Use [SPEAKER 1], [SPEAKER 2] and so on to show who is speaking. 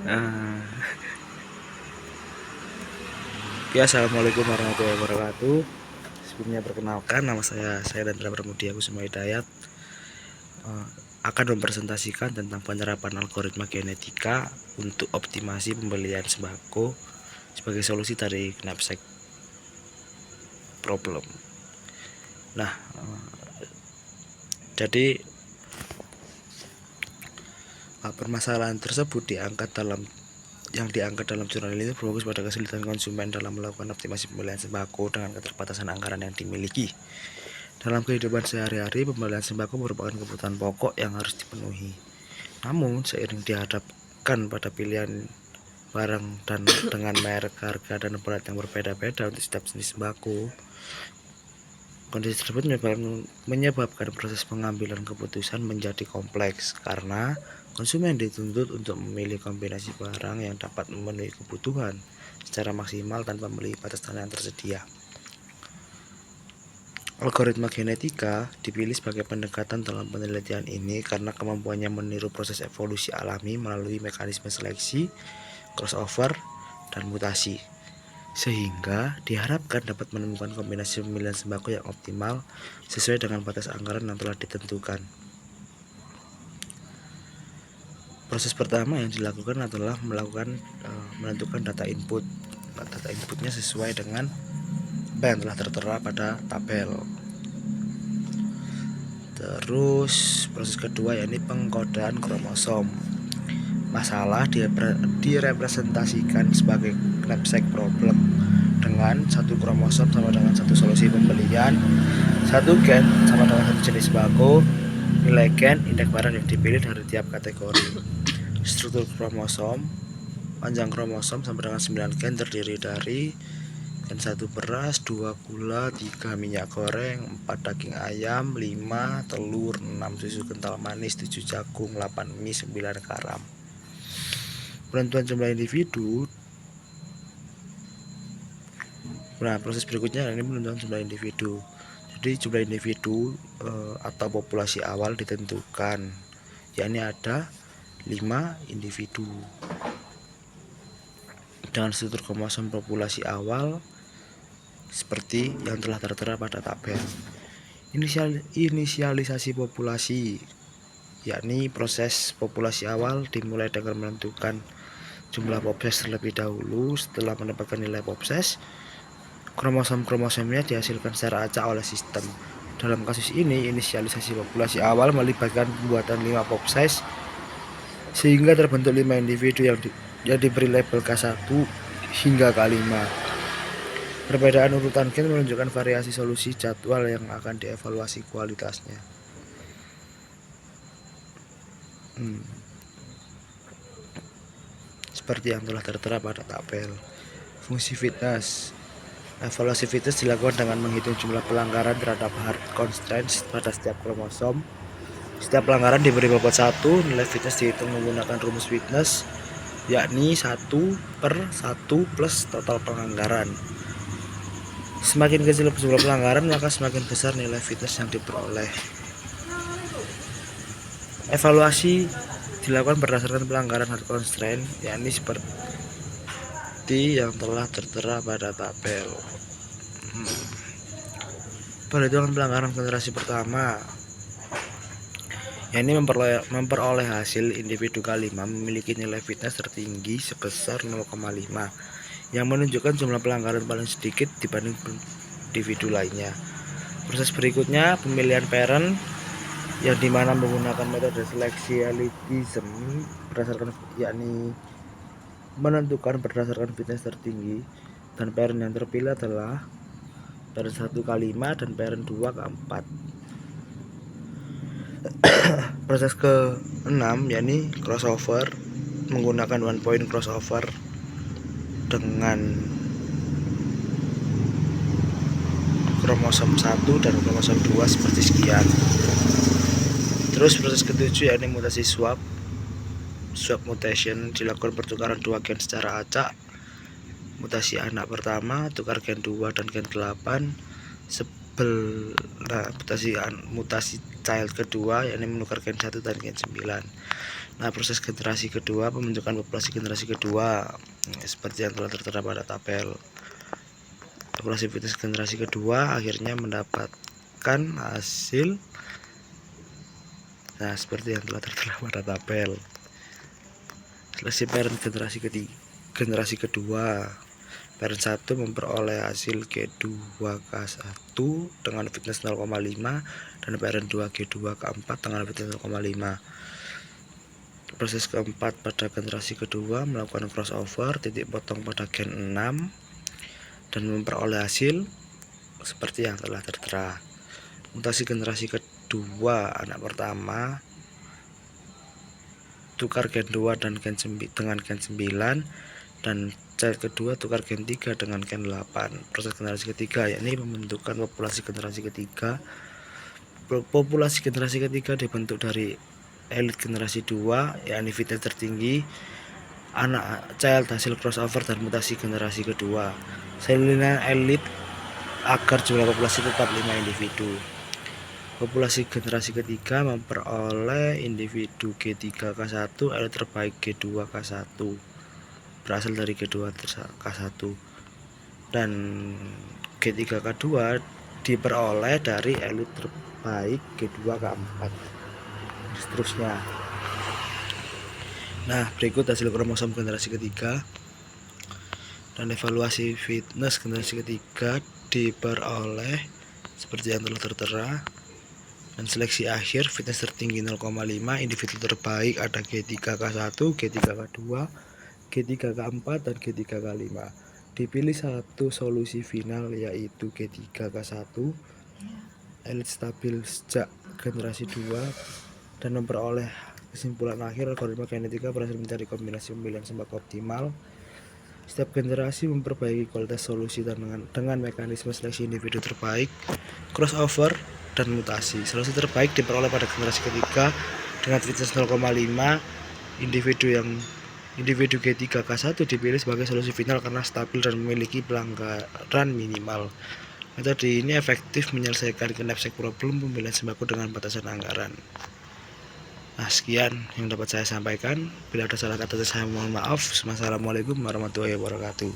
[SPEAKER 1] Nah, ya, assalamualaikum warahmatullahi wabarakatuh. Sebelumnya perkenalkan, nama saya Dandra Pramudia Kusuma Hidayat. Akan mempresentasikan tentang penerapan algoritma genetika untuk optimasi pembelian sembako sebagai solusi dari knapsack problem. Nah, jadi permasalahan tersebut diangkat dalam jurnal ini berfokus pada kesulitan konsumen dalam melakukan optimasi pembelian sembako dengan keterbatasan anggaran yang dimiliki. Dalam kehidupan sehari-hari, pembelian sembako merupakan kebutuhan pokok yang harus dipenuhi. Namun, seiring dihadapkan pada pilihan barang dan dengan merek, harga, dan berat yang berbeda-beda untuk setiap jenis sembako, kondisi tersebut menyebabkan proses pengambilan keputusan menjadi kompleks karena konsumen dituntut untuk memilih kombinasi barang yang dapat memenuhi kebutuhan secara maksimal tanpa melihat batasan yang tersedia. Algoritma genetika dipilih sebagai pendekatan dalam penelitian ini karena kemampuannya meniru proses evolusi alami melalui mekanisme seleksi, crossover, dan mutasi, sehingga diharapkan dapat menemukan kombinasi pemilihan sembako yang optimal sesuai dengan batas anggaran yang telah ditentukan. Proses pertama yang dilakukan adalah menentukan data input. Data inputnya sesuai dengan apa yang telah tertera pada tabel. Terus proses kedua yakni pengkodaan kromosom. Masalah direpresentasikan sebagai knapsack problem dengan satu kromosom sama dengan satu solusi pembelian, satu gen sama dengan satu jenis sembako, nilai gen, indeks barang yang dipilih dari tiap kategori. Struktur kromosom, panjang kromosom sama dengan 9 gen terdiri dari gen 1 beras, 2 gula, 3 minyak goreng, 4 daging ayam, 5 telur, 6 susu kental manis, 7 jagung, 8 mie, 9 garam. Penentuan jumlah individu. Nah, proses berikutnya ini penentuan jumlah individu. Jadi jumlah individu atau populasi awal ditentukan, yakni ada 5 individu dengan struktur kromosom populasi awal seperti yang telah tertera pada tabel. Inisialisasi populasi, yakni proses populasi awal dimulai dengan menentukan jumlah popses terlebih dahulu. Setelah mendapatkan nilai popses, kromosom-kromosomnya dihasilkan secara acak oleh sistem. Dalam kasus ini, inisialisasi populasi awal melibatkan pembuatan 5 popses sehingga terbentuk 5 individu yang diberi label K1 hingga K5. Perbedaan urutan gen menunjukkan variasi solusi jadwal yang akan dievaluasi kualitasnya. Seperti yang telah tertera pada tabel. Fungsi fitness. Evaluasi fitness dilakukan dengan menghitung jumlah pelanggaran terhadap hard constraints pada setiap kromosom. Setiap pelanggaran diberi bobot 1, nilai fitness dihitung menggunakan rumus fitness, yakni 1/1 plus total pelanggaran. Semakin kecil jumlah pelanggaran, maka semakin besar nilai fitness yang diperoleh. Evaluasi dilakukan berdasarkan pelanggaran hard constraint, yakni seperti yang telah tertera pada tabel. Perhitungan pelanggaran konsentrasi pertama, yakni memperoleh hasil individu K5 memiliki nilai fitness tertinggi sebesar 0,5 yang menunjukkan jumlah pelanggaran paling sedikit dibanding individu lainnya. Proses berikutnya pemilihan parent, yang dimana menggunakan metode seleksi elitism yakni menentukan berdasarkan fitness tertinggi, dan parent yang terpilih adalah parent 1 K5 dan parent 2 K4. Proses ke-6 yakni crossover, menggunakan one point crossover dengan kromosom 1 dan kromosom 2 seperti sekian. Terus proses ke-7 yakni mutasi swap mutation, dilakukan pertukaran 2 gen secara acak. Mutasi anak pertama tukar gen 2 dan gen 8. Mutasi child kedua yakni menukar gen 1 dan gen 9. Nah, proses generasi kedua, pembentukan populasi generasi kedua seperti yang telah tertera pada tabel. Populasi fitness generasi kedua akhirnya mendapatkan hasil seperti yang telah tertera pada tabel. Seleksi parent generasi kedua, parent 1 memperoleh hasil G2K1 dengan fitness 0,5 dan parent 2 G2K4 dengan fitness 0,5. Proses keempat pada generasi kedua melakukan crossover titik potong pada gen 6 dan memperoleh hasil seperti yang telah tertera. Mutasi generasi kedua, anak pertama tukar gen 2 dan dengan gen 9 dan child kedua tukar gen 3 dengan gen 8. Proses generasi ketiga yakni pembentukan populasi generasi ketiga. Populasi generasi ketiga dibentuk dari elit generasi 2 yakni fitness tertinggi, anak child hasil crossover dan mutasi generasi kedua. Salinan elit agar jumlah populasi tetap 5 individu. Populasi generasi ketiga memperoleh individu G3K1 elit terbaik G2K1 berasal dari G2K1 dan G3K2 diperoleh dari elit terbaik G2K4 seterusnya. Nah, berikut hasil kromosom generasi ketiga dan evaluasi fitness generasi ketiga diperoleh seperti yang telah tertera. Dan seleksi akhir fitness tertinggi 0,5, individu terbaik ada G3K1, G3K2, G3K4 dan G3K5. Dipilih satu solusi final yaitu G3K1 elit stabil sejak generasi 2 dan memperoleh kesimpulan akhir algoritma genetika berhasil mencari kombinasi pemilihan sembako optimal. Setiap generasi memperbaiki kualitas solusi dengan mekanisme seleksi individu terbaik, crossover, dan mutasi. Solusi terbaik diperoleh pada generasi ketiga dengan fitness 0,5. Individu G3K1 dipilih sebagai solusi final karena stabil dan memiliki pelanggaran minimal. Metode ini efektif menyelesaikan knapsack problem pemilihan sembako dengan batasan anggaran. Nah, sekian yang dapat saya sampaikan. Bila ada salah kata saya mohon maaf. Wassalamualaikum warahmatullahi wabarakatuh.